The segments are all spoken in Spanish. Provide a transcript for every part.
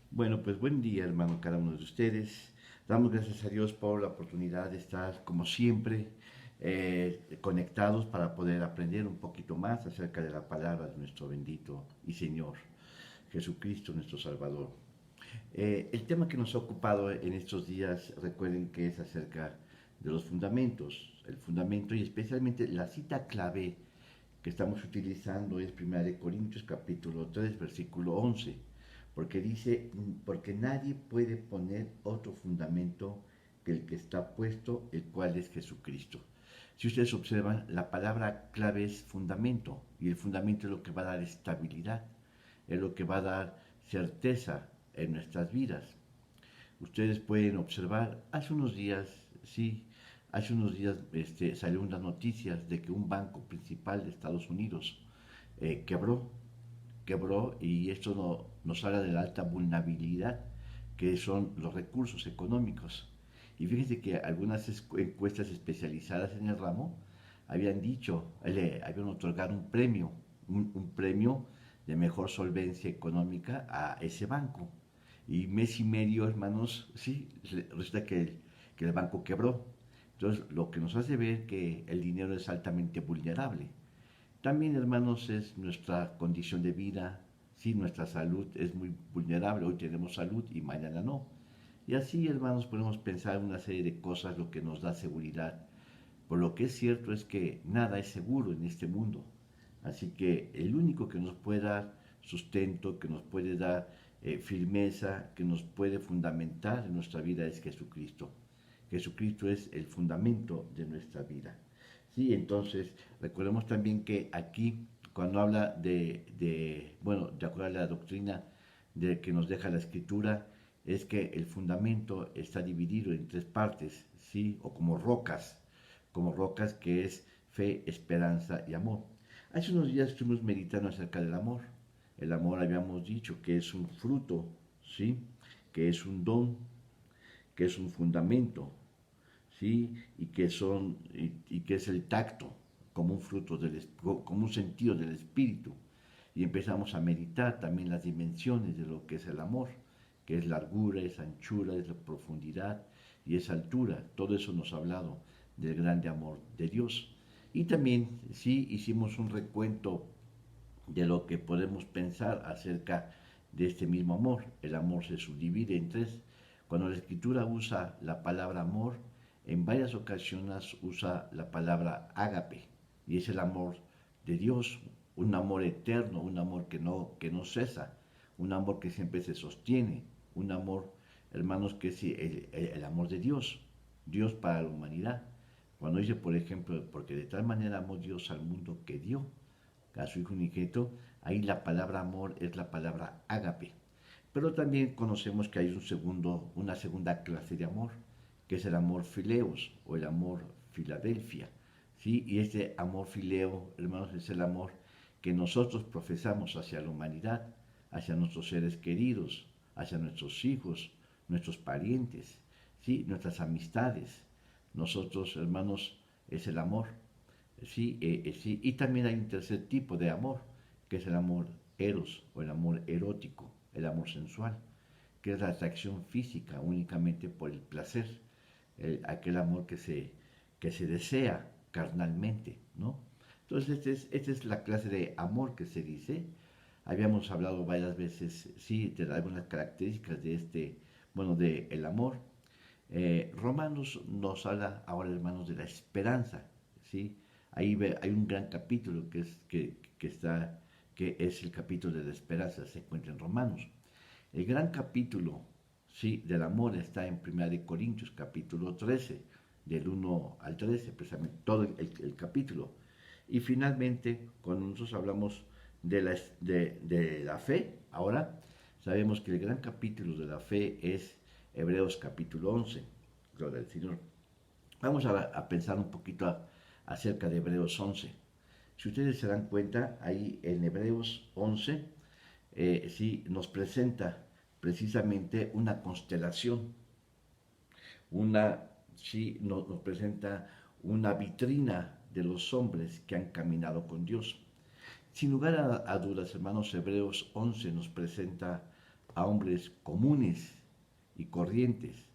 Bueno, pues buen día, hermano, cada uno de ustedes. Damos gracias a Dios por la oportunidad de estar, como siempre, conectados para poder aprender un poquito más acerca de la palabra de nuestro bendito y Señor Jesucristo, nuestro Salvador. El tema que nos ha ocupado en estos días, recuerden que es acerca de los fundamentos. El fundamento y especialmente la cita clave que estamos utilizando es 1 Corintios capítulo 3, versículo 11, porque dice, porque nadie puede poner otro fundamento que el que está puesto, el cual es Jesucristo. Si ustedes observan, la palabra clave es fundamento, y el fundamento es lo que va a dar estabilidad, es lo que va a dar certeza en nuestras vidas. Ustedes pueden observar, hace unos días, sí, hace unos días salió unas noticias de que un banco principal de Estados Unidos quebró y esto nos habla de la alta vulnerabilidad que son los recursos económicos. Y fíjense que algunas encuestas especializadas en el ramo habían dicho, habían otorgado un premio de mejor solvencia económica a ese banco. Y mes y medio, hermanos, sí, resulta que el banco quebró. Entonces, lo que nos hace ver que el dinero es altamente vulnerable. También, hermanos, es nuestra condición de vida. Sí, nuestra salud es muy vulnerable. Hoy tenemos salud y mañana no. Y así, hermanos, podemos pensar una serie de cosas, lo que nos da seguridad. Por lo que es cierto es que nada es seguro en este mundo. Así que el único que nos puede dar sustento, que nos puede dar firmeza, que nos puede fundamentar en nuestra vida es Jesucristo. Jesucristo es el fundamento de nuestra vida. Sí, entonces recordemos también que aquí, cuando habla bueno, de acuerdo a la doctrina de que nos deja la Escritura, es que el fundamento está dividido en tres partes, ¿sí? O como rocas que es fe, esperanza y amor. Hace unos días estuvimos meditando acerca del amor. El amor habíamos dicho que es un fruto, ¿sí? Que es un don, que es un fundamento, ¿sí? Y que es el tacto, como un fruto como un sentido del espíritu. Y empezamos a meditar también las dimensiones de lo que es el amor, que es largura, es anchura, es la profundidad y es altura. Todo eso nos ha hablado del grande amor de Dios. Y también, sí, hicimos un recuento de lo que podemos pensar acerca de este mismo amor. El amor se subdivide en tres. Cuando la escritura usa la palabra amor, en varias ocasiones usa la palabra ágape, y es el amor de Dios, un amor eterno, un amor que no cesa, un amor que siempre se sostiene, un amor, hermanos, que es el amor de Dios, Dios para la humanidad. Cuando dice, por ejemplo, porque de tal manera amó Dios al mundo que dio a su Hijo unigénito, ahí la palabra amor es la palabra ágape. Pero también conocemos que hay una segunda clase de amor, que es el amor fileos o el amor Filadelfia. ¿Sí? Y este amor fileo, hermanos, es el amor que nosotros profesamos hacia la humanidad, hacia nuestros seres queridos, hacia nuestros hijos, nuestros parientes, ¿sí? Nuestras amistades. Nosotros, hermanos, es el amor. Sí, sí, y también hay un tercer tipo de amor, que es el amor eros o el amor erótico, el amor sensual, que es la atracción física únicamente por el placer, aquel amor que se desea carnalmente, ¿no? Entonces, esta es la clase de amor que se dice. Habíamos hablado varias veces, sí, de algunas características de bueno, de el amor. Romanos nos habla ahora, hermanos, de la esperanza, ¿sí? Hay un gran capítulo que es el capítulo de la esperanza, se encuentra en Romanos. El gran capítulo, sí, del amor está en 1 Corintios, capítulo 13, del 1 al 13, precisamente todo el capítulo. Y finalmente, cuando nosotros hablamos de la fe, ahora sabemos que el gran capítulo de la fe es Hebreos capítulo 11. Gloria al Señor. Vamos a pensar un poquito acerca de Hebreos 11. Si ustedes se dan cuenta, ahí en Hebreos 11, sí nos presenta precisamente una constelación, sí nos presenta una vitrina de los hombres que han caminado con Dios. Sin lugar a dudas, hermanos, Hebreos 11 nos presenta a hombres comunes y corrientes,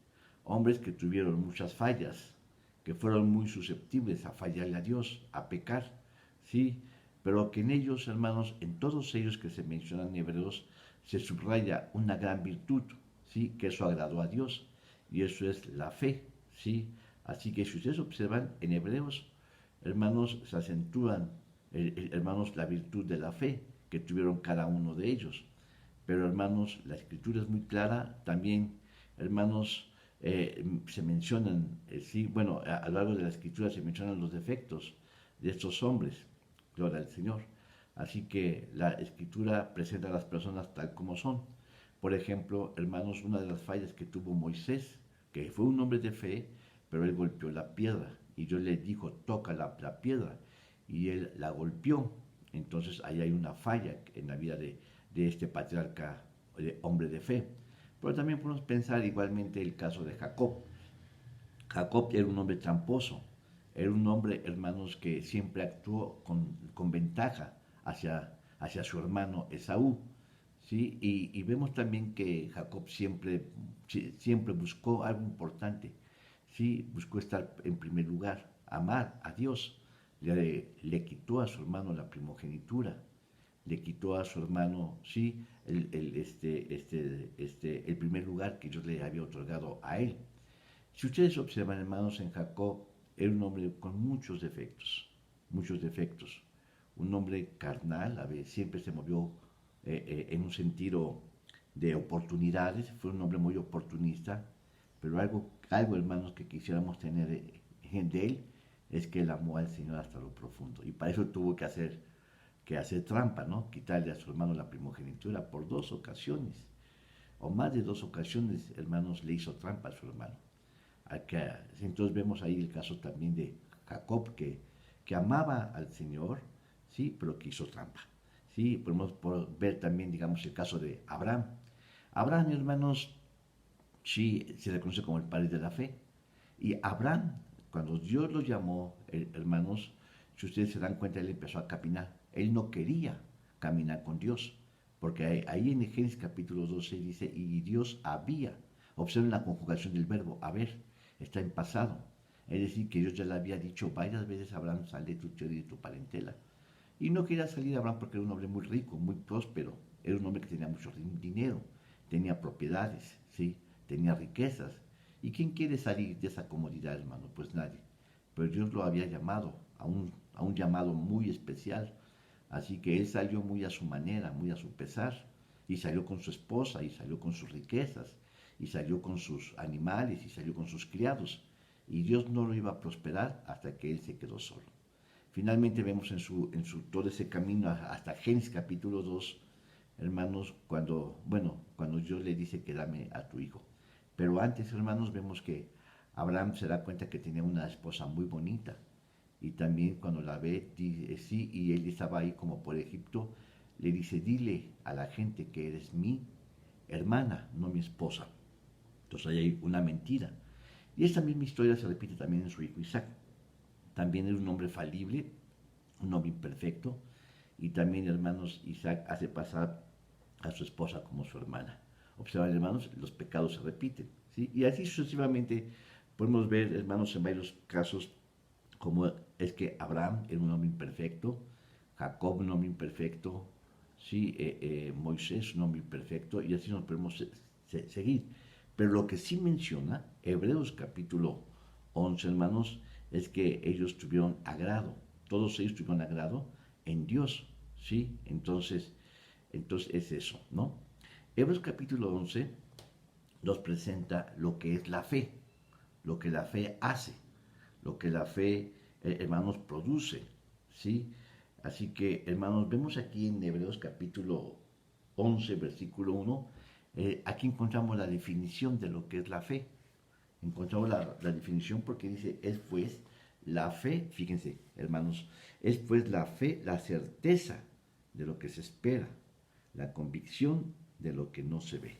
hombres que tuvieron muchas fallas, que fueron muy susceptibles a fallarle a Dios, a pecar, ¿sí? Pero que en ellos, hermanos, en todos ellos que se mencionan en Hebreos, se subraya una gran virtud, ¿sí? Que eso agradó a Dios, y eso es la fe, ¿sí? Así que si ustedes observan en Hebreos, hermanos, se acentúan, hermanos, la virtud de la fe que tuvieron cada uno de ellos. Pero, hermanos, la escritura es muy clara, también, hermanos, se mencionan, sí, bueno, a lo largo de la escritura se mencionan los defectos de estos hombres, gloria al Señor. Así que la escritura presenta a las personas tal como son. Por ejemplo, hermanos, una de las fallas que tuvo Moisés, que fue un hombre de fe, pero él golpeó la piedra y Dios le dijo, toca la piedra, y él la golpeó. Entonces ahí hay una falla en la vida de este patriarca, de hombre de fe. Pero también podemos pensar igualmente el caso de Jacob. Jacob era un hombre tramposo, era un hombre, hermanos, que siempre actuó con ventaja hacia su hermano Esaú. ¿Sí? Y vemos también que Jacob siempre buscó algo importante, ¿sí? Buscó estar en primer lugar, amar a Dios. Le quitó a su hermano la primogenitura, le quitó a su hermano, sí, el primer lugar que Dios le había otorgado a él. Si ustedes observan, hermanos, en Jacob, era un hombre con muchos defectos. Un hombre carnal, a ver, siempre se movió en un sentido de oportunidades, fue un hombre muy oportunista, pero algo hermanos, que quisiéramos tener de él es que él amó al Señor hasta lo profundo. Y para eso tuvo que hacer trampa, ¿no? Quitarle a su hermano la primogenitura por 2 ocasiones, o más de 2 ocasiones, hermanos, le hizo trampa a su hermano. Entonces vemos ahí el caso también de Jacob, que amaba al Señor, ¿sí? Pero que hizo trampa. ¿Sí? Podemos ver también, digamos, el caso de Abraham. Abraham, hermanos, sí se le conoce como el padre de la fe. Y Abraham, cuando Dios lo llamó, hermanos, si ustedes se dan cuenta, él empezó a caminar. Él no quería caminar con Dios, porque ahí en Génesis capítulo 12 dice, y Dios había, observen la conjugación del verbo, haber, está en pasado. Es decir, que Dios ya le había dicho varias veces a Abraham, sal de tu tierra y de tu parentela. Y no quería salir Abraham porque era un hombre muy rico, muy próspero. Era un hombre que tenía mucho dinero, tenía propiedades, ¿sí? Tenía riquezas. ¿Y quién quiere salir de esa comodidad, hermano? Pues nadie. Pero Dios lo había llamado a un llamado muy especial. Así que él salió muy a su manera, muy a su pesar. Y salió con su esposa, y salió con sus riquezas, y salió con sus animales, y salió con sus criados. Y Dios no lo iba a prosperar hasta que él se quedó solo. Finalmente vemos en su todo ese camino hasta Génesis capítulo 2, hermanos, cuando Dios le dice que dame a tu hijo. Pero antes, hermanos, vemos que Abraham se da cuenta que tenía una esposa muy bonita. Y también cuando la ve, dice sí, y él estaba ahí como por Egipto, le dice, dile a la gente que eres mi hermana, no mi esposa. Entonces ahí hay una mentira. Y esta misma historia se repite también en su hijo Isaac. También era un hombre falible, un hombre imperfecto, y también, hermanos, Isaac hace pasar a su esposa como su hermana. Observan, hermanos, los pecados se repiten, ¿sí? Y así sucesivamente podemos ver, hermanos, en varios casos, como es que Abraham era un hombre imperfecto, Jacob un hombre imperfecto, ¿sí? Moisés un hombre imperfecto, y así nos podemos seguir. Pero lo que sí menciona Hebreos capítulo 11, hermanos, es que ellos tuvieron agrado, todos ellos tuvieron agrado en Dios, ¿sí? Entonces es eso, ¿no? Hebreos capítulo 11 nos presenta lo que es la fe, lo que la fe hace, lo que la fe, hermanos, produce, ¿sí? Así que, hermanos, vemos aquí en Hebreos capítulo 11, versículo 1, aquí encontramos la definición de lo que es la fe. Encontramos la definición porque dice, es pues la fe, fíjense, hermanos, es pues la fe, la certeza de lo que se espera, la convicción de lo que no se ve.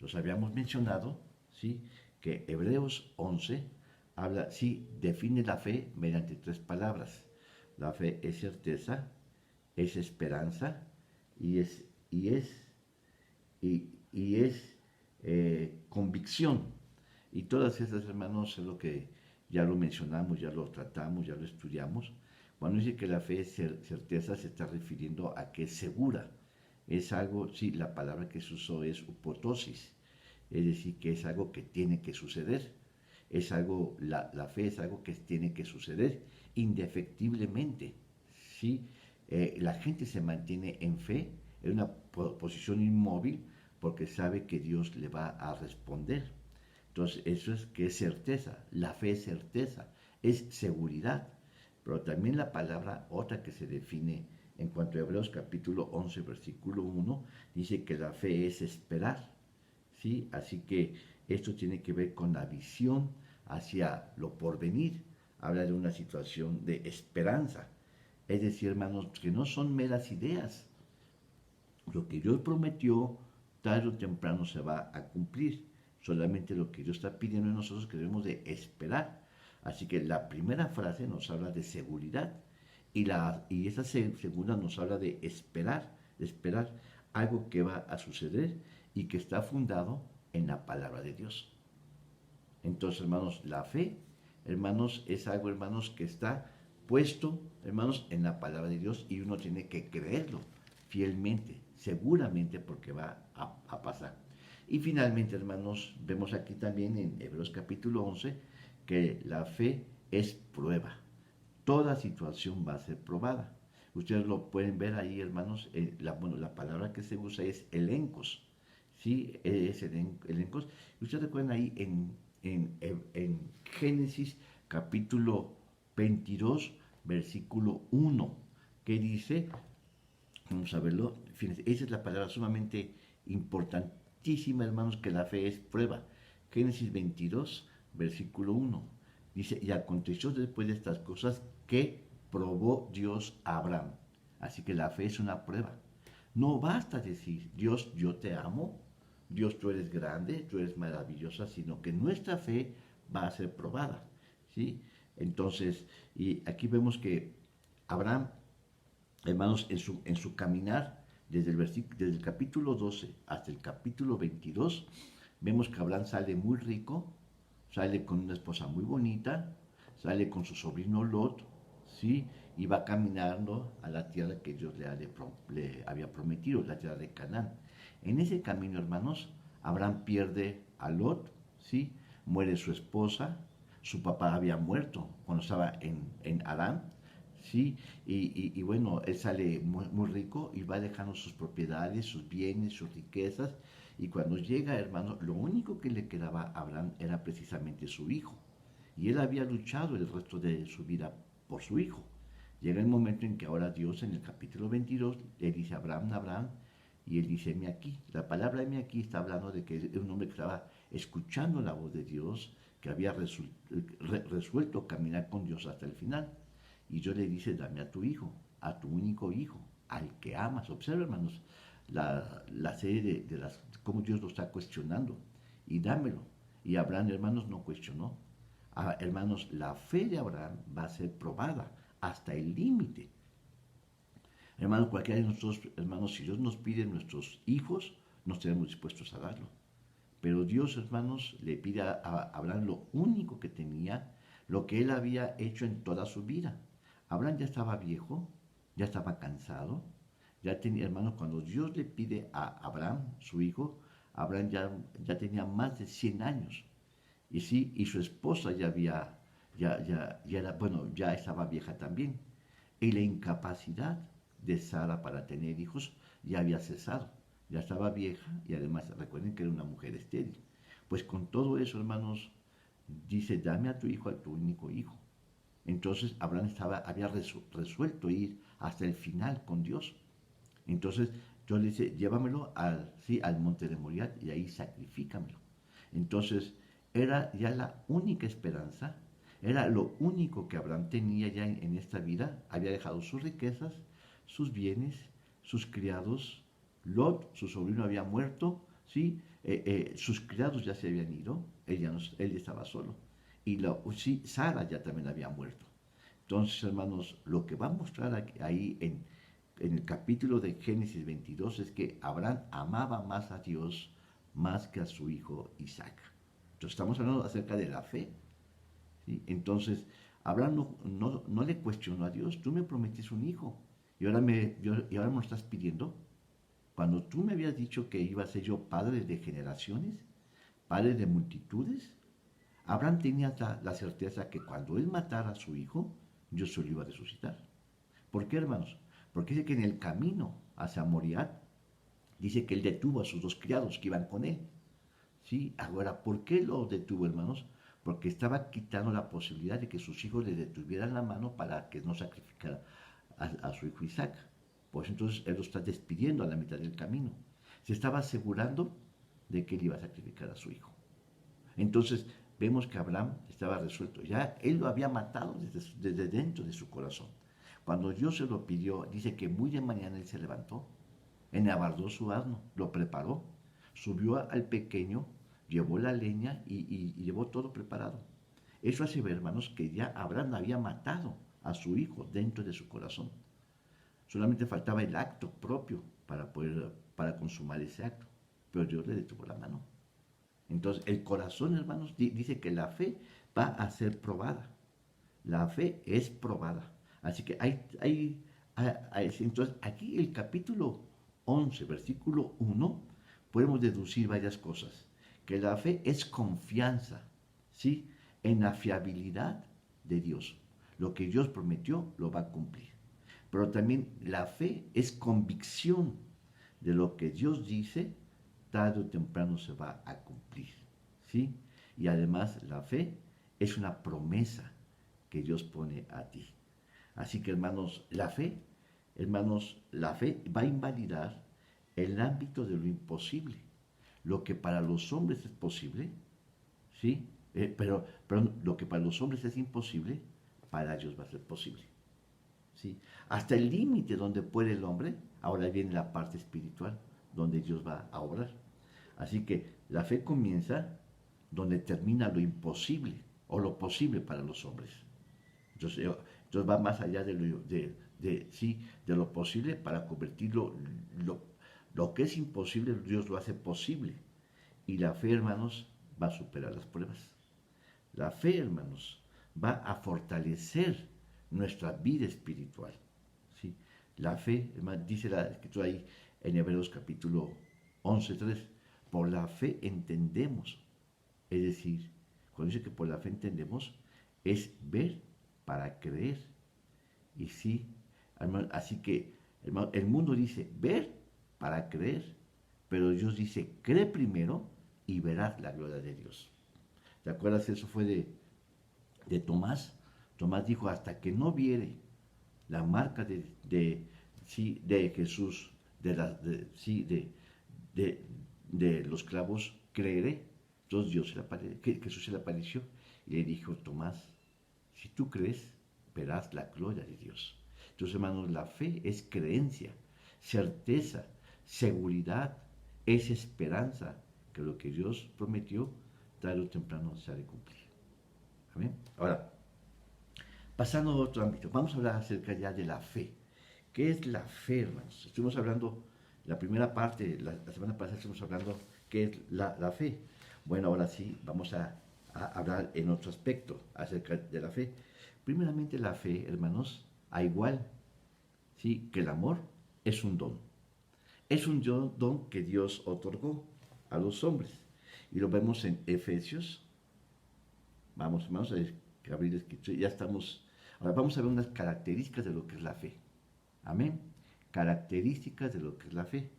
Los habíamos mencionado, ¿sí? Que Hebreos 11 habla, sí, define la fe mediante 3 palabras. La fe es certeza, es esperanza y es y es convicción. Y todas estas, hermanos, es lo que ya lo mencionamos, ya lo tratamos, ya lo estudiamos. Cuando dice que la fe es certeza, se está refiriendo a que es segura. Es algo, sí, la palabra que se usó es upotosis, es decir, que es algo que tiene que suceder. Es algo, la fe es algo que tiene que suceder indefectiblemente. ¿Sí? La gente se mantiene en fe, en una posición inmóvil, porque sabe que Dios le va a responder. Entonces, eso es que es certeza. La fe es certeza, es seguridad. Pero también la palabra, otra que se define en cuanto a Hebreos capítulo 11, versículo 1, dice que la fe es esperar. ¿Sí? Así que esto tiene que ver con la visión hacia lo porvenir. Habla de una situación de esperanza. Es decir, hermanos, que no son meras ideas. Lo que Dios prometió, tarde o temprano se va a cumplir. Solamente lo que Dios está pidiendo en nosotros que debemos de esperar. Así que la primera frase nos habla de seguridad y esa segunda nos habla de esperar algo que va a suceder y que está fundado en la palabra de Dios. Entonces, hermanos, la fe, hermanos, es algo, hermanos, que está puesto, hermanos, en la palabra de Dios y uno tiene que creerlo fielmente, seguramente, porque va a pasar. Y finalmente, hermanos, vemos aquí también en Hebreos capítulo 11 que la fe es prueba. Toda situación va a ser probada. Ustedes lo pueden ver ahí, hermanos. La palabra que se usa es elencos. ¿Sí? Es elencos. Ustedes recuerdan ahí en Génesis capítulo 22, versículo 1, que dice, vamos a verlo, fíjense, esa es la palabra sumamente importantísima, hermanos, que la fe es prueba. Génesis 22, versículo 1. Dice, y aconteció después de estas cosas que probó Dios a Abraham. Así que la fe es una prueba. No basta decir, Dios, yo te amo, Dios, tú eres grande, tú eres maravillosa, sino que nuestra fe va a ser probada. ¿Sí? Entonces, y aquí vemos que Abraham, hermanos, en su caminar, desde el capítulo 12 hasta el capítulo 22, vemos que Abraham sale muy rico, sale con una esposa muy bonita, sale con su sobrino Lot, ¿sí? Y va caminando a la tierra que Dios le había prometido, la tierra de Canaán. En ese camino, hermanos, Abraham pierde a Lot, ¿sí? Muere su esposa, su papá había muerto cuando estaba en Arán, ¿sí? Y bueno, él sale muy, muy rico y va dejando sus propiedades, sus bienes, sus riquezas. Y cuando llega, hermano, lo único que le quedaba a Abraham era precisamente su hijo. Y él había luchado el resto de su vida por su hijo. Llega el momento en que ahora Dios en el capítulo 22 le dice a Abraham, Abraham, y él dice, heme aquí. La palabra heme aquí está hablando de que es un hombre que estaba escuchando la voz de Dios, que había resuelto caminar con Dios hasta el final. Y Dios le dice, dame a tu hijo, a tu único hijo, al que amas. Observa, hermanos, la serie cómo Dios lo está cuestionando. Y dámelo. Y Abraham, hermanos, no cuestionó. Hermanos, la fe de Abraham va a ser probada hasta el límite. Hermanos, cualquiera de nosotros, hermanos, si Dios nos pide nuestros hijos, no estaremos dispuestos a darlo. Pero Dios, hermanos, le pide a Abraham lo único que tenía, lo que él había hecho en toda su vida. Abraham ya estaba viejo, ya estaba cansado, ya tenía, hermanos, cuando Dios le pide a Abraham, su hijo, Abraham ya tenía más de 100 años. Y sí, y su esposa ya estaba vieja también. Y la incapacidad de Sara para tener hijos ya había cesado. Ya estaba vieja y además recuerden que era una mujer estéril. Pues con todo eso, hermanos, dice, dame a tu hijo, a tu único hijo. Entonces Abraham había resuelto ir hasta el final con Dios. Entonces Dios le dice, llévamelo al monte de Moriah y ahí sacrifícamelo. Entonces era ya la única esperanza, era lo único que Abraham tenía ya en esta vida. Había dejado sus riquezas, sus bienes, sus criados. Lot, su sobrino, había muerto, ¿sí? Sus criados ya se habían ido, él estaba solo. Y sí, Sara ya también había muerto. Entonces, hermanos, lo que va a mostrar ahí en el capítulo de Génesis 22 es que Abraham amaba más a Dios más que a su hijo Isaac. Entonces estamos hablando acerca de la fe. ¿Sí? Entonces, Abraham no le cuestionó a Dios, tú me prometiste un hijo y ahora me lo estás pidiendo. Cuando tú me habías dicho que iba a ser yo padre de generaciones, padre de multitudes, Abraham tenía la certeza que cuando él matara a su hijo, Dios se lo iba a resucitar. ¿Por qué, hermanos? Porque dice que en el camino hacia Moriah, dice que él detuvo a sus dos criados que iban con él. ¿Sí? Ahora, ¿por qué lo detuvo, hermanos? Porque estaba quitando la posibilidad de que sus hijos le detuvieran la mano para que no sacrificara a su hijo Isaac. Pues entonces él lo está despidiendo a la mitad del camino. Se estaba asegurando de que él iba a sacrificar a su hijo. Entonces vemos que Abraham estaba resuelto. Ya él lo había matado desde dentro de su corazón. Cuando Dios se lo pidió, dice que muy de mañana él se levantó, enabardó su asno, lo preparó, subió al pequeño, llevó la leña y llevó todo preparado. Eso hace ver, hermanos, que ya Abraham había matado a su hijo dentro de su corazón. Solamente faltaba el acto propio para consumar ese acto. Pero Dios le detuvo la mano. Entonces, el corazón, hermanos, dice que la fe va a ser probada. La fe es probada. Así que entonces, aquí el capítulo 11, versículo 1, podemos deducir varias cosas. Que la fe es confianza, ¿sí? En la fiabilidad de Dios. Lo que Dios prometió, lo va a cumplir. Pero también la fe es convicción de lo que Dios dice, tarde o temprano se va a cumplir. ¿Sí? Y además la fe es una promesa que Dios pone a ti. Así que hermanos, la fe va a invalidar el ámbito de lo imposible. Lo que para los hombres es posible, ¿sí? Pero lo que para los hombres es imposible, para Dios va a ser posible. ¿Sí? Hasta el límite donde puede el hombre, ahora viene la parte espiritual, donde Dios va a obrar. Así que la fe comienza donde termina lo imposible o lo posible para los hombres. Entonces va más allá de lo posible para convertirlo, lo que es imposible, Dios lo hace posible. Y la fe, hermanos, va a superar las pruebas. La fe, hermanos, va a fortalecer nuestra vida espiritual. ¿Sí? La fe, hermanos, dice la escritura ahí en Hebreos capítulo 11:3, por la fe entendemos. Es decir, cuando dice que por la fe entendemos, es ver para creer. Y sí, hermano, así que hermano, el mundo dice ver para creer, pero Dios dice cree primero y verás la gloria de Dios. ¿Te acuerdas? Eso fue de Tomás. Tomás dijo, hasta que no viere la marca sí, de Jesús, sí, de los clavos, creeré. Entonces Jesús se le apareció y le dijo, Tomás, si tú crees, verás la gloria de Dios. Entonces, hermanos, la fe es creencia, certeza, seguridad, es esperanza que lo que Dios prometió, tarde o temprano se ha de cumplir. Amén. Ahora, pasando a otro ámbito, vamos a hablar acerca ya de la fe. ¿Qué es la fe, hermanos? Estuvimos hablando, la primera parte, la semana pasada estuvimos hablando qué es la fe. Bueno, ahora sí, vamos a hablar en otro aspecto acerca de la fe. Primeramente, la fe, hermanos, a igual, ¿sí? Que el amor es un don. Es un don que Dios otorgó a los hombres. Y lo vemos en Efesios. Vamos a abrir la escritura. Ya estamos. Ahora vamos a ver unas características de lo que es la fe. Amén. Características de lo que es la fe.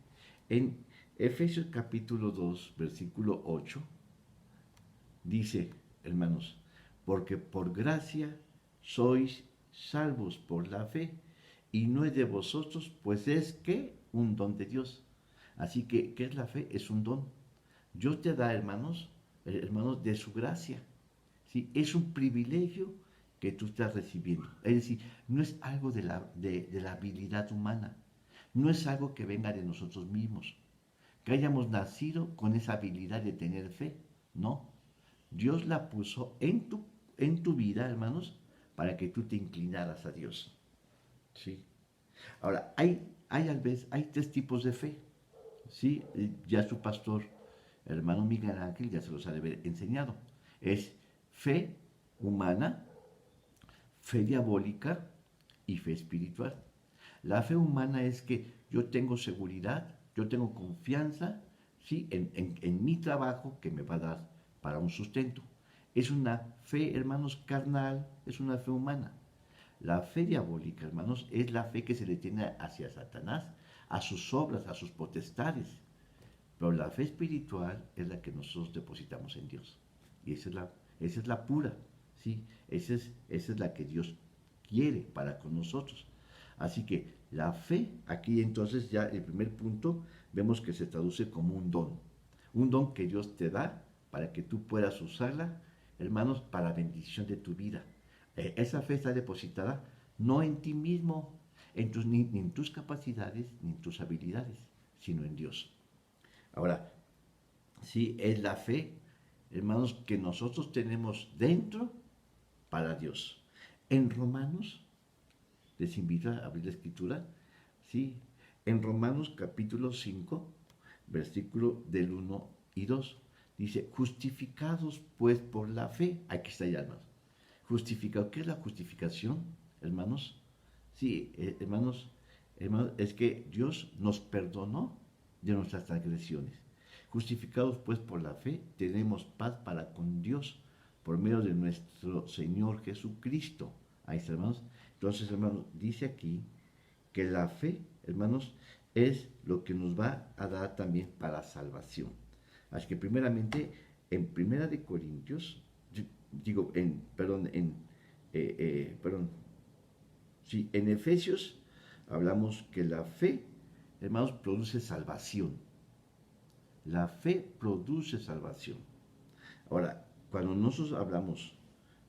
En Efesios capítulo 2, versículo 8, dice, hermanos, porque por gracia sois salvos por la fe, y no es de vosotros, pues es que un don de Dios. Así que, ¿qué es la fe? Es un don. Dios te da, hermanos, de su gracia. ¿Sí? Es un privilegio que tú estás recibiendo. Es decir, no es algo de la habilidad humana. No es algo que venga de nosotros mismos. Que hayamos nacido con esa habilidad de tener fe. No. Dios la puso en tu vida, hermanos, para que tú te inclinaras a Dios. ¿Sí? Ahora, hay tres tipos de fe. ¿Sí? Ya su pastor el hermano Miguel Ángel ya se los ha de haber enseñado. Es fe humana, fe diabólica y fe espiritual. La fe humana es que yo tengo seguridad, yo tengo confianza, ¿sí? En mi trabajo que me va a dar para un sustento. Es una fe, hermanos, carnal, es una fe humana. La fe diabólica, hermanos, es la fe que se le tiene hacia Satanás, a sus obras, a sus potestades. Pero la fe espiritual es la que nosotros depositamos en Dios. Y esa es la pura, ¿sí? Esa es la que Dios quiere para con nosotros. Así que la fe, aquí entonces ya el primer punto, vemos que se traduce como un don. Un don que Dios te da para que tú puedas usarla, hermanos, para la bendición de tu vida. Esa fe está depositada no en ti mismo, ni en tus capacidades, ni en tus habilidades, sino en Dios. Ahora, sí, es la fe, hermanos, que nosotros tenemos dentro para Dios. En Romanos, les invito a abrir la escritura, sí, en Romanos capítulo 5, versículo del 1 y 2, dice, justificados pues por la fe, aquí está ya, hermanos, justificado, ¿qué es la justificación, hermanos? Sí, hermanos, es que Dios nos perdonó de nuestras transgresiones. Justificados pues por la fe, tenemos paz para con Dios por medio de nuestro Señor Jesucristo. Ahí está, hermanos. Entonces, hermanos, dice aquí que la fe, hermanos, es lo que nos va a dar también para salvación. Así que primeramente, en Primera de Corintios, sí, en Efesios hablamos que la fe, hermanos, produce salvación. La fe produce salvación. Ahora, cuando nosotros hablamos,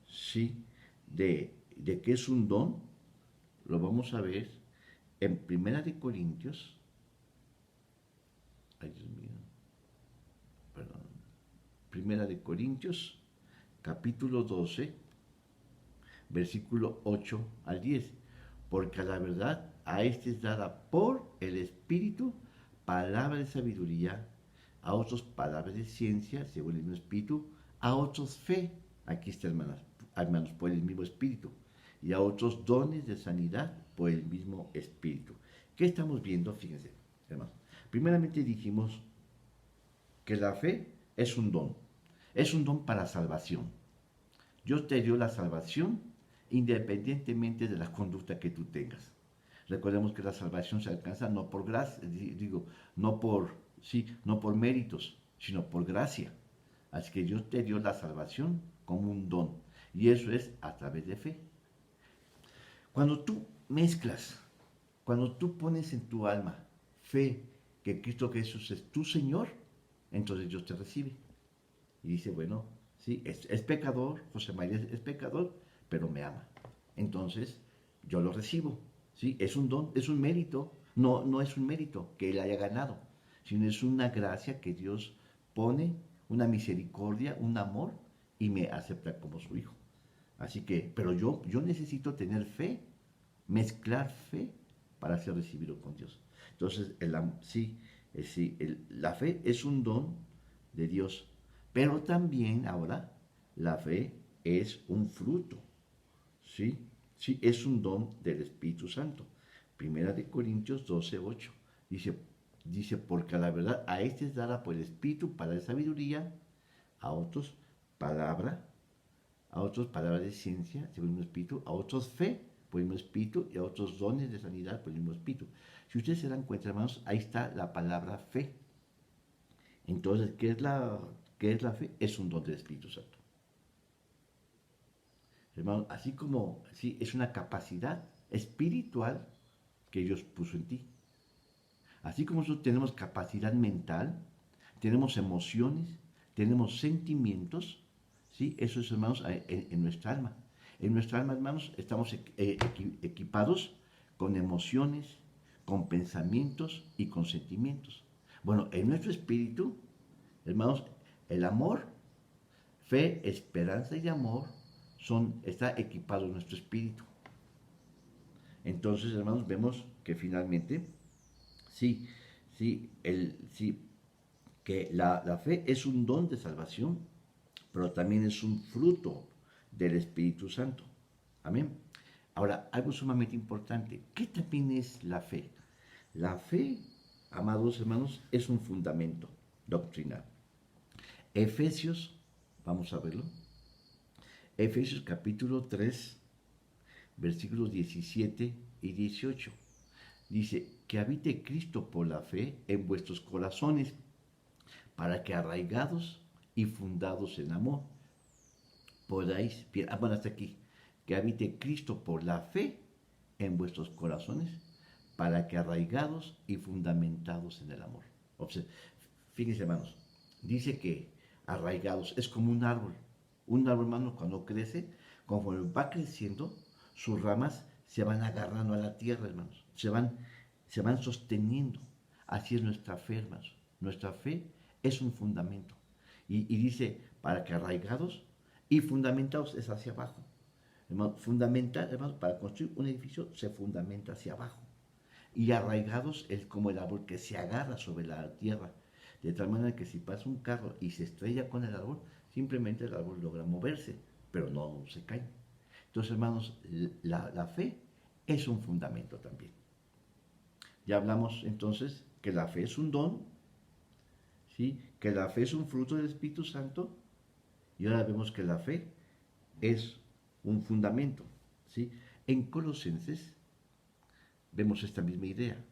sí, de qué es un don, lo vamos a ver en Primera de Corintios. Ay, Dios mío. Perdón. Primera de Corintios, capítulo 12, versículo 8 al 10. Porque a la verdad a este es dada por el Espíritu palabra de sabiduría, a otros palabras de ciencia, según el mismo Espíritu, a otros fe, aquí está, hermanos, por el mismo Espíritu, y a otros dones de sanidad por el mismo Espíritu. ¿Qué estamos viendo? Fíjense, hermanos. Primeramente dijimos que la fe es un don para salvación. Dios te dio la salvación independientemente de la conducta que tú tengas. Recordemos que la salvación se alcanza no por gracia, no por méritos, sino por gracia. Así que Dios te dio la salvación como un don. Y eso es a través de fe. Cuando tú mezclas, cuando tú pones en tu alma fe que Cristo Jesús es tu Señor, entonces Dios te recibe. Y dice, bueno, sí, es pecador, José María es pecador, pero me ama. Entonces, yo lo recibo. ¿Sí? Es un don, es un mérito. No es un mérito que él haya ganado, sino es una gracia que Dios pone, una misericordia, un amor, y me acepta como su hijo. Así que, pero yo necesito tener fe, mezclar fe para ser recibido con Dios. Entonces, la fe es un don de Dios, pero también ahora la fe es un fruto, ¿sí? Sí, es un don del Espíritu Santo. Primera de Corintios 12, 8. Dice, porque a la verdad a este es dada por el Espíritu para la sabiduría, a otros palabra, a otros palabras de ciencia, según el mismo Espíritu, a otros fe, por el mismo Espíritu, y a otros dones de sanidad, por el mismo Espíritu. Si ustedes se dan cuenta, hermanos, ahí está la palabra fe. Entonces, ¿qué es la fe? Es un don del Espíritu Santo. Hermano, así como sí, es una capacidad espiritual que Dios puso en ti. Así como nosotros tenemos capacidad mental, tenemos emociones, tenemos sentimientos, ¿sí? Eso es, hermanos, en nuestra alma. En nuestra alma, hermanos, estamos equipados con emociones, con pensamientos y con sentimientos. Bueno, en nuestro espíritu, hermanos, el amor, fe, esperanza y amor está equipado en nuestro espíritu. Entonces, hermanos, vemos que finalmente, sí, que la fe es un don de salvación, pero también es un fruto del Espíritu Santo. Amén. Ahora, algo sumamente importante, ¿qué también es la fe? La fe, amados hermanos, es un fundamento doctrinal. Efesios, vamos a verlo. Efesios capítulo 3, versículos 17 y 18. Dice, que habite Cristo por la fe en vuestros corazones, para que arraigados y fundados en amor, podáis, bueno, hasta aquí, que habite Cristo por la fe en vuestros corazones, para que arraigados y fundamentados en el amor. Fíjense, hermanos, dice que arraigados es como un árbol. Un árbol, hermanos, cuando crece, conforme va creciendo, sus ramas se van agarrando a la tierra, hermanos. Se van sosteniendo. Así es nuestra fe, hermanos. Nuestra fe es un fundamento. Y dice, para que arraigados y fundamentados es hacia abajo. Hermano, fundamental, hermanos, para construir un edificio se fundamenta hacia abajo. Y arraigados es como el árbol que se agarra sobre la tierra. De tal manera que si pasa un carro y se estrella con el árbol, simplemente el árbol logra moverse, pero no se cae. Entonces, hermanos, la fe es un fundamento también. Ya hablamos entonces que la fe es un don, ¿sí? Que la fe es un fruto del Espíritu Santo, y ahora vemos que la fe es un fundamento, ¿sí? En Colosenses vemos esta misma idea.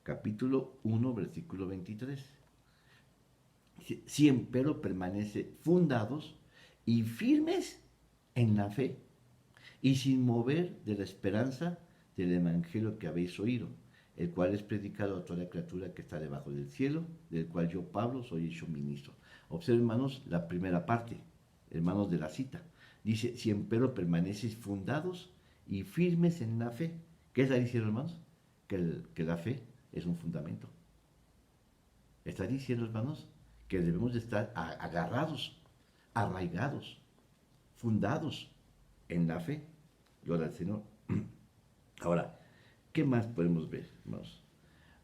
Capítulo 1, versículo 23. Si empero permanece fundados y firmes en la fe, y sin mover de la esperanza del evangelio que habéis oído, el cual es predicado a toda criatura que está debajo del cielo, del cual yo, Pablo, soy hecho ministro. Observen, hermanos, la primera parte, hermanos, de la cita. Dice, si empero permanecéis fundados y firmes en la fe. ¿Qué está diciendo, hermanos? Que la fe es un fundamento. Está diciendo, hermanos, que debemos de estar agarrados, arraigados, fundados en la fe. Gloria al Señor. Ahora, ¿qué más podemos ver, hermanos?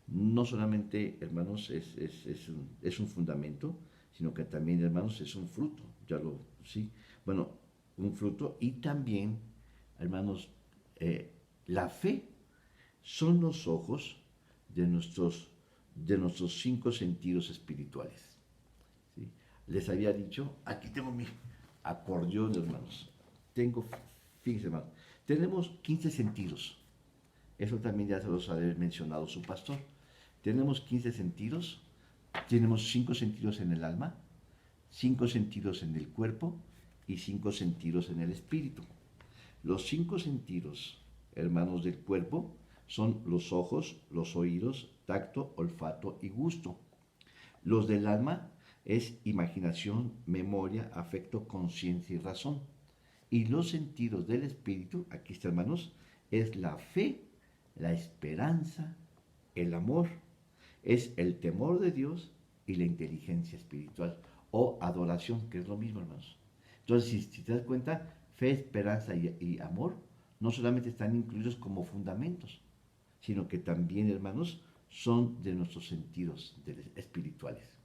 No solamente, hermanos, es un fundamento, sino que también, hermanos, es un fruto. Sí. Bueno, un fruto y también, hermanos, la fe son los ojos de nuestros 5 sentidos espirituales. ¿Sí? Les había dicho, aquí tengo mi acordeón, hermanos. Fíjense, hermanos, tenemos 15 sentidos. Eso también ya se los ha mencionado su pastor. Tenemos 15 sentidos, tenemos 5 sentidos en el alma, 5 sentidos en el cuerpo y 5 sentidos en el espíritu. Los 5 sentidos, hermanos, del cuerpo son los ojos, los oídos, tacto, olfato y gusto. Los del alma es imaginación, memoria, afecto, conciencia y razón. Y los sentidos del espíritu, aquí está, hermanos, es la fe, la esperanza, el amor, es el temor de Dios y la inteligencia espiritual o adoración, que es lo mismo, hermanos. Entonces, si te das cuenta, fe, esperanza y amor no solamente están incluidos como fundamentos, sino que también, hermanos, son de nuestros sentidos espirituales.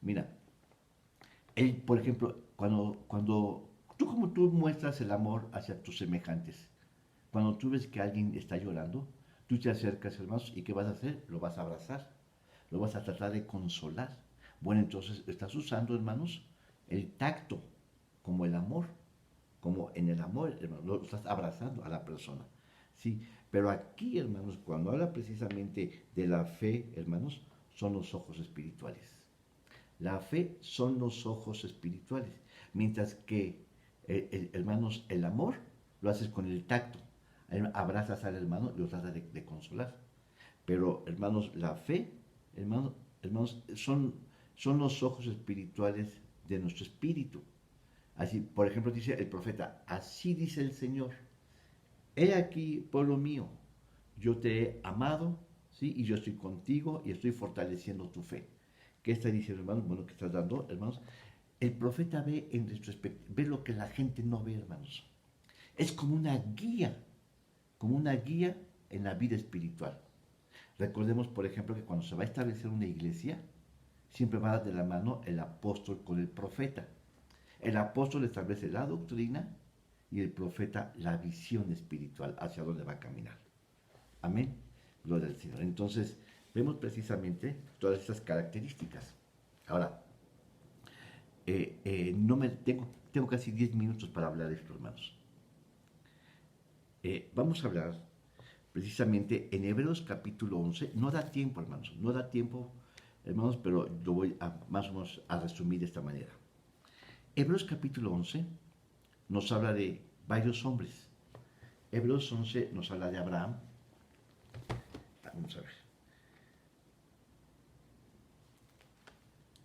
Mira, por ejemplo, cuando tú muestras el amor hacia tus semejantes, cuando tú ves que alguien está llorando, tú te acercas, hermanos, ¿y qué vas a hacer? Lo vas a abrazar, lo vas a tratar de consolar. Bueno, entonces estás usando, hermanos, el tacto como el amor, como en el amor, hermanos, lo estás abrazando a la persona. Sí, pero aquí, hermanos, cuando habla precisamente de la fe, hermanos, son los ojos espirituales. La fe son los ojos espirituales, mientras que, hermanos, el amor lo haces con el tacto. Abrazas al hermano y lo tratas de consolar. Pero, hermanos, la fe, hermanos, son los ojos espirituales de nuestro espíritu. Así, por ejemplo, dice el profeta, así dice el Señor, he aquí, pueblo mío, yo te he amado, ¿sí? Y yo estoy contigo y estoy fortaleciendo tu fe. ¿Qué está diciendo, hermanos? Bueno, ¿qué estás dando, hermanos? El profeta ve en retrospectiva, ve lo que la gente no ve, hermanos. Es como una guía en la vida espiritual. Recordemos, por ejemplo, que cuando se va a establecer una iglesia, siempre va de la mano el apóstol con el profeta. El apóstol establece la doctrina y el profeta la visión espiritual hacia dónde va a caminar. Amén. Gloria al Señor. Entonces, vemos precisamente todas estas características. Ahora, no me tengo casi 10 minutos para hablar de esto, hermanos. Vamos a hablar precisamente en Hebreos capítulo 11. No da tiempo, hermanos, no da tiempo, hermanos, pero lo voy a más o menos a resumir de esta manera. Hebreos capítulo 11 nos habla de varios hombres. Hebreos 11 nos habla de Abraham. Vamos a ver.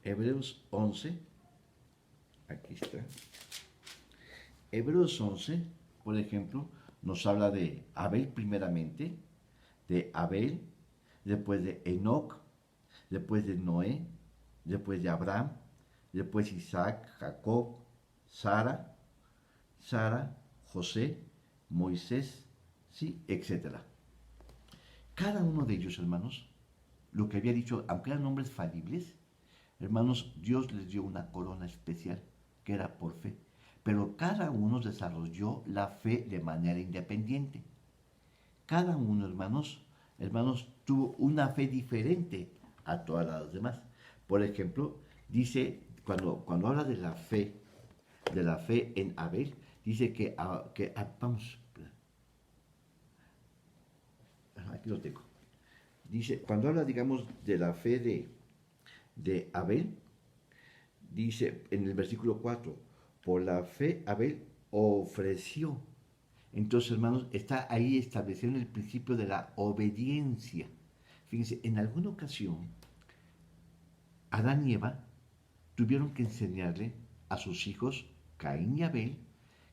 Hebreos 11, aquí está. Hebreos 11, por ejemplo, nos habla de Abel primeramente, de Abel, después de Enoc, después de Noé, después de Abraham, después Isaac, Jacob, Sara, José, Moisés, sí, etcétera. Cada uno de ellos, hermanos, lo que había dicho, aunque eran hombres falibles, hermanos, Dios les dio una corona especial que era por fe. Pero cada uno desarrolló la fe de manera independiente. Cada uno, hermanos, tuvo una fe diferente a todas las demás. Por ejemplo, dice, cuando habla de la fe en Abel, dice vamos, aquí lo tengo. Dice, cuando habla, digamos, de la fe de Abel, dice en el versículo 4, por la fe Abel ofreció. Entonces, hermanos, está ahí estableciendo el principio de la obediencia. Fíjense, en alguna ocasión, Adán y Eva tuvieron que enseñarle a sus hijos, Caín y Abel,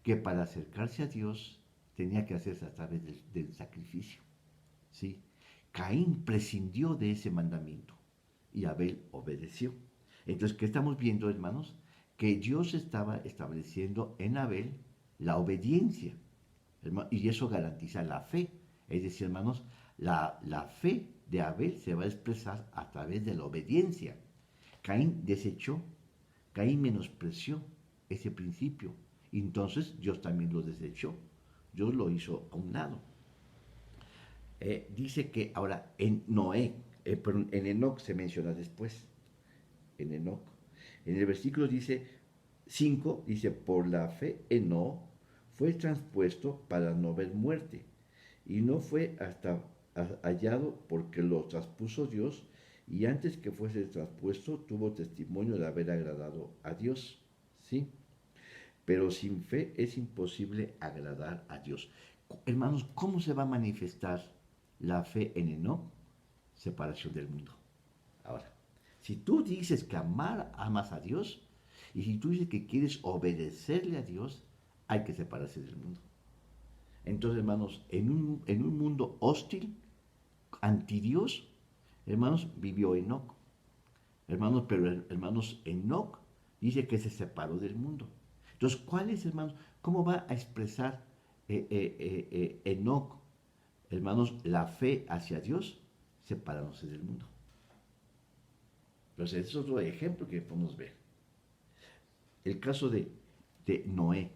que para acercarse a Dios tenía que hacerse a través del sacrificio. ¿Sí? Caín prescindió de ese mandamiento y Abel obedeció. Entonces, ¿qué estamos viendo, hermanos? Que Dios estaba estableciendo en Abel la obediencia. Y eso garantiza la fe. Es decir, hermanos, la fe de Abel se va a expresar a través de la obediencia. Caín desechó, Caín menospreció ese principio. Y entonces Dios también lo desechó. Dios lo hizo a un lado. Dice que ahora en Noé, perdón, en Enoc se menciona después. En Enoc. En el versículo dice 5, dice, por la fe Enoc fue transpuesto para no ver muerte, y no fue hasta hallado porque lo traspuso Dios, y antes que fuese traspuesto tuvo testimonio de haber agradado a Dios. ¿Sí? Pero sin fe es imposible agradar a Dios. Hermanos, ¿cómo se va a manifestar la fe en Enoc? Separación del mundo. Ahora, si tú dices que amas a Dios, y si tú dices que quieres obedecerle a Dios, hay que separarse del mundo. Entonces, hermanos, en un mundo hostil, anti Dios, hermanos, vivió Enoc. Hermanos, pero hermanos, Enoc dice que se separó del mundo. Entonces, ¿cuál es, hermanos? ¿Cómo va a expresar Enoc, hermanos, la fe hacia Dios? Separándose del mundo. Entonces, es otro ejemplo que podemos ver. El caso de Noé.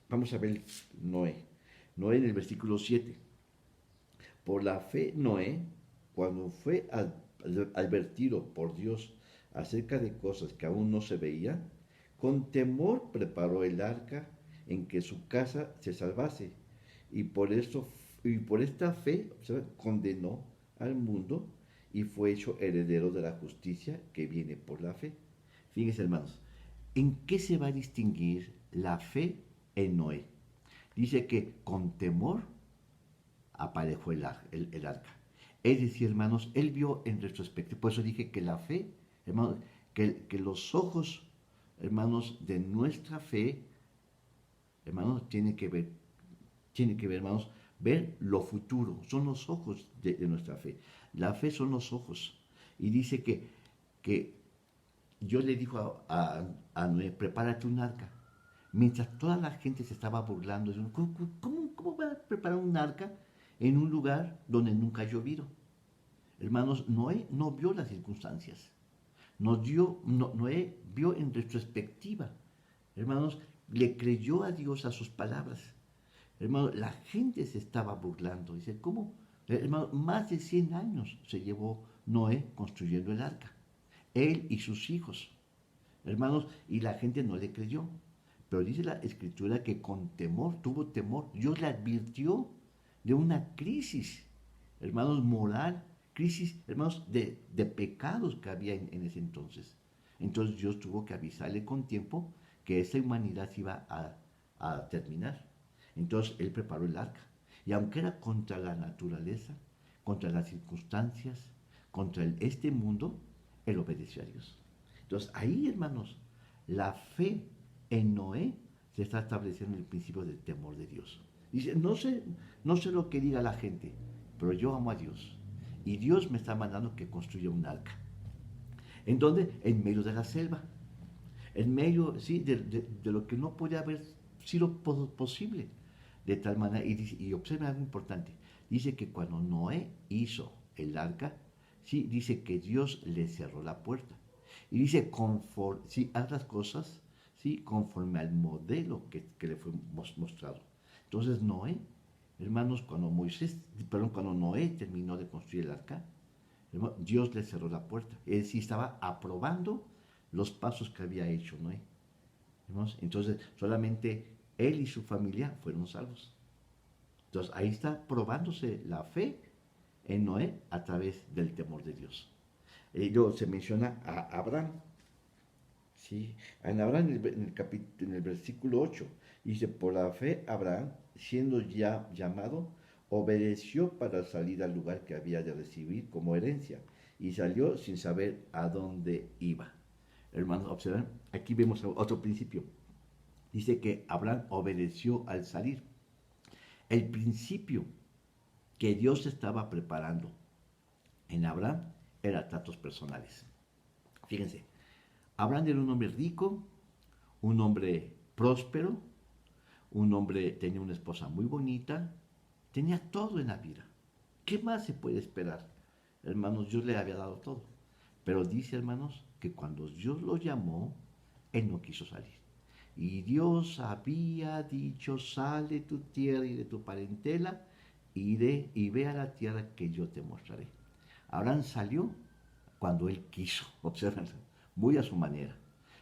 Vamos a ver Noé. Noé en el versículo 7. Por la fe Noé, cuando fue advertido por Dios acerca de cosas que aún no se veían, con temor preparó el arca en que su casa se salvase, y por esta fe condenó al mundo y fue hecho heredero de la justicia que viene por la fe. Fíjense, hermanos, ¿en qué se va a distinguir la fe en Noé? Dice que con temor aparejó el arca. Es decir, hermanos, él vio en retrospectiva. Por eso dije que la fe, hermanos, que los ojos, hermanos, de nuestra fe, hermanos, tienen que ver, hermanos, ver lo futuro. Son los ojos de nuestra fe. La fe son los ojos. Y dice que Dios le dijo a Noé, prepárate un arca. Mientras toda la gente se estaba burlando, ¿cómo va a preparar un arca en un lugar donde nunca ha llovido? Hermanos, Noé no vio las circunstancias. Noé vio en retrospectiva, hermanos, le creyó a Dios a sus palabras. Hermano, la gente se estaba burlando. Dice, ¿cómo? Hermano, más de 100 años se llevó Noé construyendo el arca. Él y sus hijos, hermanos, y la gente no le creyó. Pero dice la escritura que con temor, tuvo temor. Dios le advirtió de una crisis, hermanos, moral, crisis, hermanos, de pecados que había en ese entonces. Entonces Dios tuvo que avisarle con tiempo que esa humanidad se iba a terminar. Entonces Él preparó el arca. Y aunque era contra la naturaleza, contra las circunstancias, contra este mundo, Él obedeció a Dios. Entonces ahí, hermanos, la fe en Noé se está estableciendo el principio del temor de Dios. Dice, no sé lo que diga la gente, pero yo amo a Dios. Y Dios me está mandando que construya un arca. ¿En dónde? En medio de la selva. En medio, sí, de lo que no puede haber sido posible. De tal manera, y observen algo importante. Dice que cuando Noé hizo el arca, sí, dice que Dios le cerró la puerta. Y dice, sí, haz las cosas, sí, conforme al modelo que le fue mostrado. Entonces Noé, hermanos, cuando Noé terminó de construir el arca, hermano, Dios le cerró la puerta. Él sí estaba aprobando los pasos que había hecho Noé. Hermanos, entonces solamente él y su familia fueron salvos. Entonces ahí está probándose la fe en Noé a través del temor de Dios. Luego se menciona a Abraham. ¿Sí? En Abraham, en el versículo 8, dice, por la fe Abraham, siendo ya llamado, obedeció para salir al lugar que había de recibir como herencia y salió sin saber a dónde iba. Hermanos, observen, aquí vemos otro principio. Dice que Abraham obedeció al salir. El principio que Dios estaba preparando en Abraham era tratos personales. Fíjense, Abraham era un hombre rico, un hombre próspero, un hombre tenía una esposa muy bonita, tenía todo en la vida. ¿Qué más se puede esperar? Hermanos, Dios le había dado todo. Pero dice, hermanos, que cuando Dios lo llamó, él no quiso salir. Y Dios había dicho, sal de tu tierra y de tu parentela y ve a la tierra que yo te mostraré. Abraham salió cuando él quiso, observen, muy a su manera.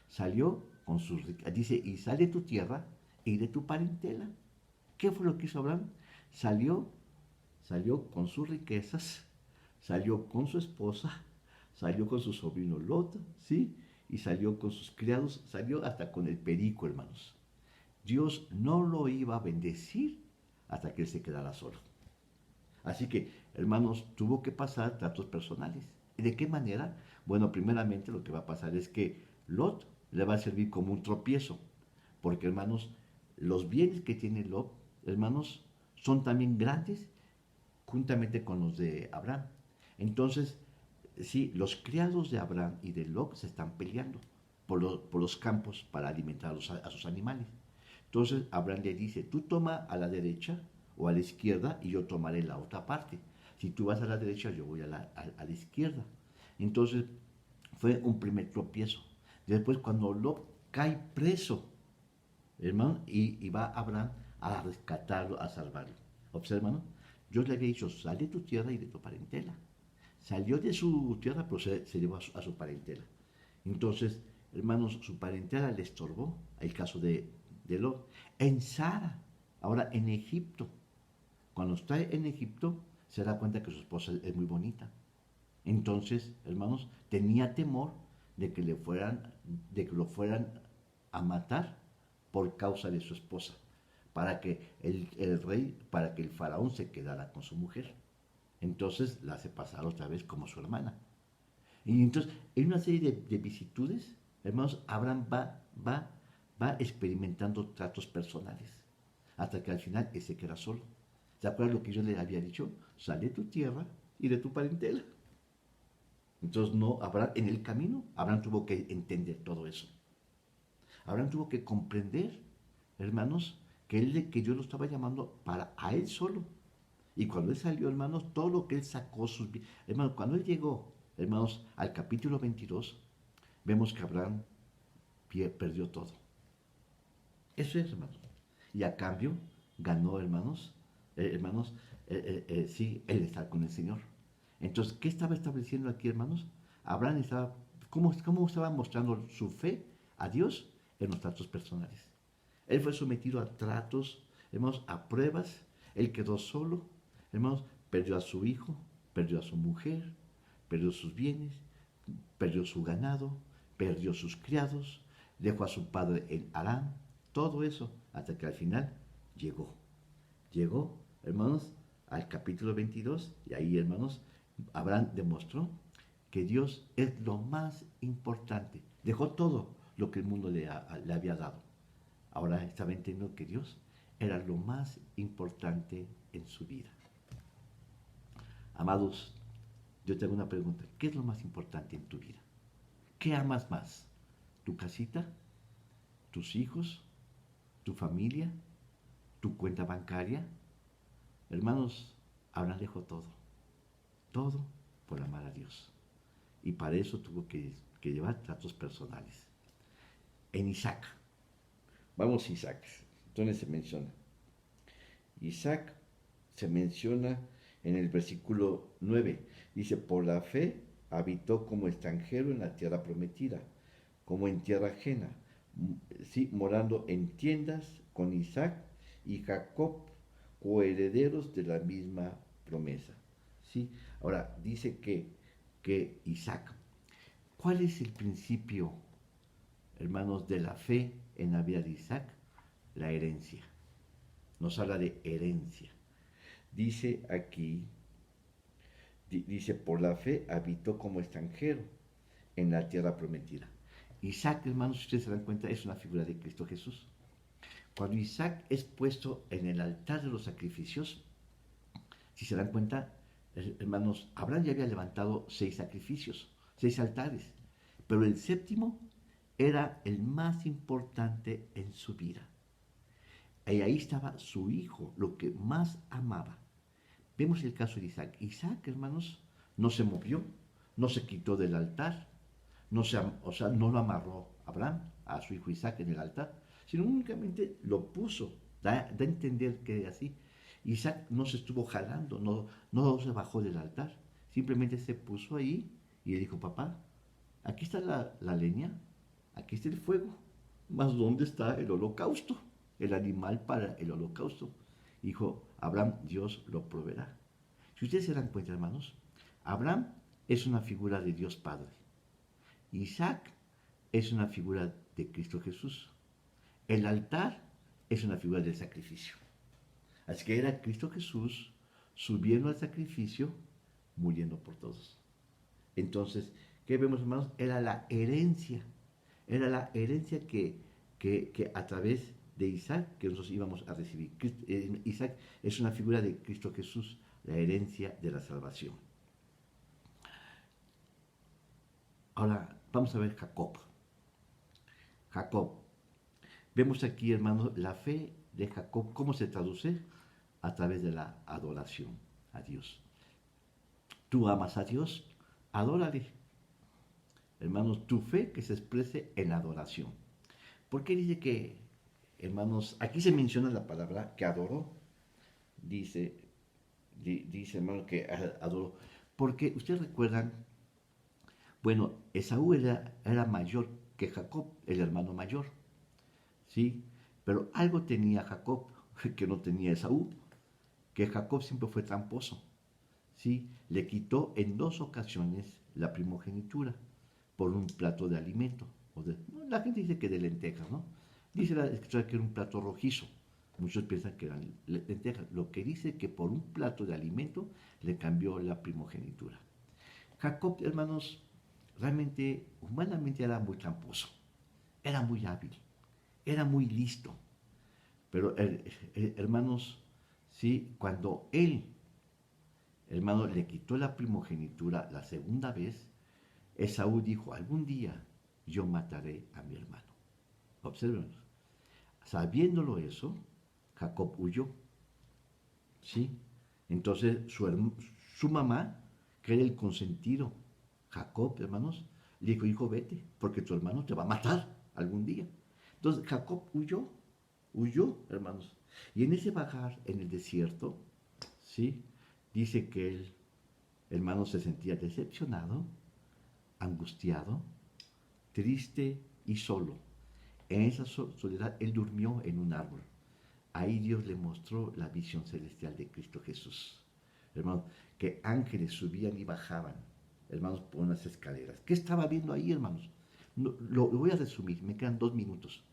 Salió con sus riquezas, dice, y sal de tu tierra y de tu parentela. ¿Qué fue lo que hizo Abraham? Salió con sus riquezas, salió con su esposa, salió con su sobrino Lot, ¿sí? Y salió con sus criados, salió hasta con el perico, hermanos. Dios no lo iba a bendecir hasta que él se quedara solo. Así que, hermanos, tuvo que pasar tratos personales. ¿Y de qué manera? Bueno, primeramente lo que va a pasar es que Lot le va a servir como un tropiezo. Porque, hermanos, los bienes que tiene Lot, hermanos, son también grandes juntamente con los de Abraham. Entonces, sí, los criados de Abraham y de Lot se están peleando por los campos para alimentar a sus animales. Entonces Abraham le dice, tú toma a la derecha o a la izquierda y yo tomaré la otra parte. Si tú vas a la derecha, yo voy a la izquierda. Entonces fue un primer tropiezo. Después cuando Lot cae preso, hermano, y va Abraham a rescatarlo, a salvarlo. Observa, hermano, Dios le había dicho, sal de tu tierra y de tu parentela. Salió de su tierra, pero se llevó a su parentela. Entonces, hermanos, su parentela le estorbó, el caso de Lot. En Sara, ahora en Egipto. Cuando está en Egipto, se da cuenta que su esposa es muy bonita. Entonces, hermanos, tenía temor de que lo fueran a matar por causa de su esposa, para que el rey, para que el faraón se quedara con su mujer. Entonces la hace pasar otra vez como su hermana. Y entonces, en una serie de vicisitudes, hermanos, Abraham va experimentando tratos personales, hasta que al final él se queda solo. ¿Se acuerdan lo que yo le había dicho? Sal de tu tierra y de tu parentela. Entonces, no, Abraham, en el camino, Abraham tuvo que entender todo eso. Abraham tuvo que comprender, hermanos, que Dios lo estaba llamando para a él solo. Y cuando él salió, hermanos, todo lo que él sacó, hermanos, cuando él llegó, hermanos, al capítulo 22, vemos que Abraham perdió todo. Eso es, hermanos. Y a cambio ganó, sí, el estar con el Señor. Entonces, ¿qué estaba estableciendo aquí, hermanos? Abraham estaba, ¿cómo estaba mostrando su fe a Dios en los tratos personales? Él fue sometido a tratos, hermanos, a pruebas. Él quedó solo, hermanos, perdió a su hijo, perdió a su mujer, perdió sus bienes, perdió su ganado, perdió sus criados, dejó a su padre en Harán, todo eso, hasta que al final llegó. Llegó, hermanos, al capítulo 22, y ahí, hermanos, Abraham demostró que Dios es lo más importante. Dejó todo lo que el mundo le había dado. Ahora estaba entendiendo que Dios era lo más importante en su vida. Amados, yo te hago una pregunta. ¿Qué es lo más importante en tu vida? ¿Qué amas más? ¿Tu casita? ¿Tus hijos? ¿Tu familia? ¿Tu cuenta bancaria? Hermanos, Abraham dejó todo. Todo por amar a Dios. Y para eso tuvo que llevar tratos personales. En Isaac. Vamos a Isaac. ¿Dónde se menciona? Isaac se menciona en el versículo 9. Dice, por la fe habitó como extranjero en la tierra prometida, como en tierra ajena, sí, morando en tiendas con Isaac y Jacob, coherederos de la misma promesa. ¿Sí? Ahora, dice que Isaac, ¿cuál es el principio, hermanos, de la fe en la vida de Isaac? La herencia. Nos habla de herencia. Dice aquí, dice, por la fe habitó como extranjero en la tierra prometida. Isaac, hermanos, si ustedes se dan cuenta, es una figura de Cristo Jesús. Cuando Isaac es puesto en el altar de los sacrificios, si se dan cuenta, hermanos, Abraham ya había levantado 6 sacrificios, 6 altares, pero el séptimo era el más importante en su vida. Y ahí estaba su hijo, lo que más amaba. Vemos el caso de Isaac. Isaac, hermanos, no se movió, no se quitó del altar, no lo amarró Abraham a su hijo Isaac en el altar, sino únicamente lo puso. Da a entender que así. Isaac no se estuvo jalando, no se bajó del altar, simplemente se puso ahí y le dijo, papá, aquí está la leña, aquí está el fuego, mas ¿dónde está el holocausto? El animal para el holocausto. Dijo Abraham, Dios lo proveerá. Si ustedes se dan cuenta, hermanos, Abraham es una figura de Dios Padre. Isaac es una figura de Cristo Jesús. El altar es una figura del sacrificio. Así que era Cristo Jesús subiendo al sacrificio, muriendo por todos. Entonces, ¿qué vemos, hermanos? Era la herencia que a través de Isaac que nosotros íbamos a recibir. Isaac es una figura de Cristo Jesús, la herencia de la salvación. Ahora, vamos a ver Jacob. Jacob. Vemos aquí, hermanos, la fe de Jacob, ¿cómo se traduce? A través de la adoración a Dios. Tú amas a Dios, adórale. Hermanos, tu fe que se exprese en la adoración. ¿Por qué dice que, hermanos, aquí se menciona la palabra que adoró? Dice, hermano, que adoró. Porque ustedes recuerdan, bueno, Esaú era mayor que Jacob, el hermano mayor. ¿Sí? Pero algo tenía Jacob que no tenía Esaú, que Jacob siempre fue tramposo. ¿Sí? Le quitó en 2 ocasiones la primogenitura por un plato de alimento. La gente dice que de lentejas, ¿no? Dice la escritura que era un plato rojizo. Muchos piensan que eran lentejas. Lo que dice que por un plato de alimento le cambió la primogenitura. Jacob, hermanos, realmente, humanamente era muy tramposo. Era muy hábil. Era muy listo. Pero, hermanos, sí, cuando él, hermano, le quitó la primogenitura la segunda vez, Esaú dijo, algún día yo mataré a mi hermano. Observen. Sabiéndolo eso, Jacob huyó. ¿Sí? Entonces su mamá, que era el consentido, Jacob, hermanos, Le dijo, hijo, vete, porque tu hermano te va a matar algún día. Entonces Jacob huyó, hermanos. Y en ese vagar en el desierto, ¿sí? Dice que él, hermano, se sentía decepcionado, angustiado, triste y solo. En esa soledad él durmió en un árbol. Ahí Dios le mostró la visión celestial de Cristo Jesús. Hermanos, que ángeles subían y bajaban, hermanos, por unas escaleras. ¿Qué estaba viendo ahí, hermanos? No, lo voy a resumir, me quedan 2 minutos.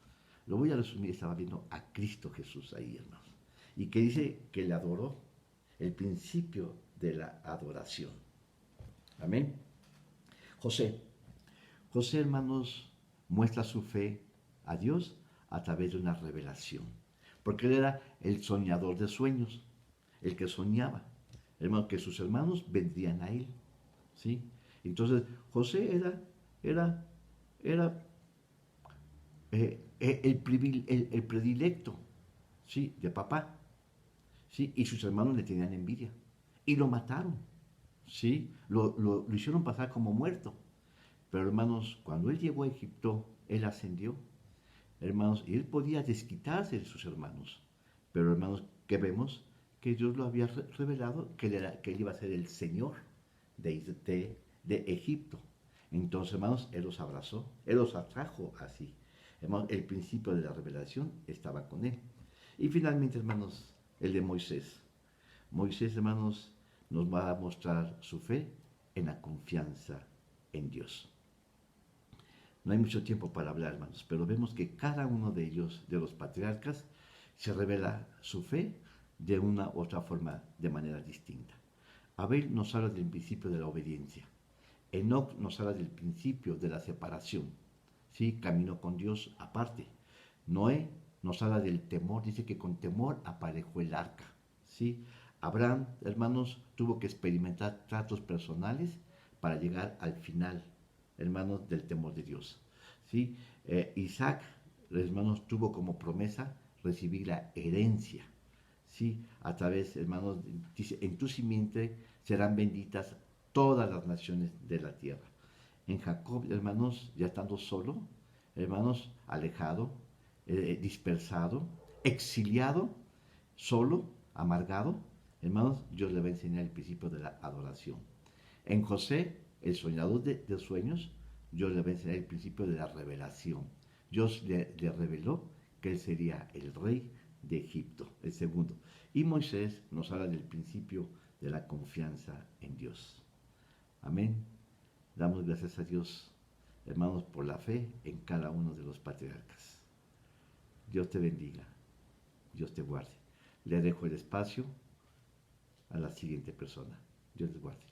Lo voy a resumir, estaba viendo a Cristo Jesús ahí, hermanos. Y que dice que le adoró, el principio de la adoración. Amén. José. José, hermanos, muestra su fe a Dios a través de una revelación. Porque él era el soñador de sueños, el que soñaba. Hermano, que sus hermanos vendrían a él. ¿Sí? Entonces, José era el predilecto, ¿sí? De papá. ¿Sí? Y sus hermanos le tenían envidia. Y lo mataron. ¿Sí? Lo hicieron pasar como muerto. Pero hermanos, cuando él llegó a Egipto, él ascendió. Hermanos, y él podía desquitarse de sus hermanos. Pero hermanos, ¿qué vemos? Que Dios lo había revelado, que él iba a ser el Señor de Egipto. Entonces, hermanos, él los abrazó, él los atrajo así. Hermanos, el principio de la revelación estaba con él. Y finalmente, hermanos, el de Moisés. Moisés, hermanos, nos va a mostrar su fe en la confianza en Dios. No hay mucho tiempo para hablar, hermanos, pero vemos que cada uno de ellos, de los patriarcas, se revela su fe de una u otra forma, de manera distinta. Abel nos habla del principio de la obediencia. Enoc nos habla del principio de la separación. ¿Sí? Caminó con Dios aparte. Noé nos habla del temor, dice que con temor aparejó el arca. ¿Sí? Abraham, hermanos, tuvo que experimentar tratos personales para llegar al final, hermanos, del temor de Dios. ¿Sí? Isaac, hermanos, tuvo como promesa recibir la herencia. ¿Sí? A través, hermanos, dice, en tu simiente serán benditas todas las naciones de la tierra. En Jacob, hermanos, ya estando solo, hermanos, alejado, dispersado, exiliado, solo, amargado, hermanos, Dios le va a enseñar el principio de la adoración. En José, el soñador de sueños, Dios le va a enseñar el principio de la revelación. Dios le reveló que él sería el rey de Egipto, el segundo. Y Moisés nos habla del principio de la confianza en Dios. Amén. Damos gracias a Dios, hermanos, por la fe en cada uno de los patriarcas. Dios te bendiga, Dios te guarde. Le dejo el espacio a la siguiente persona. Dios les guarde.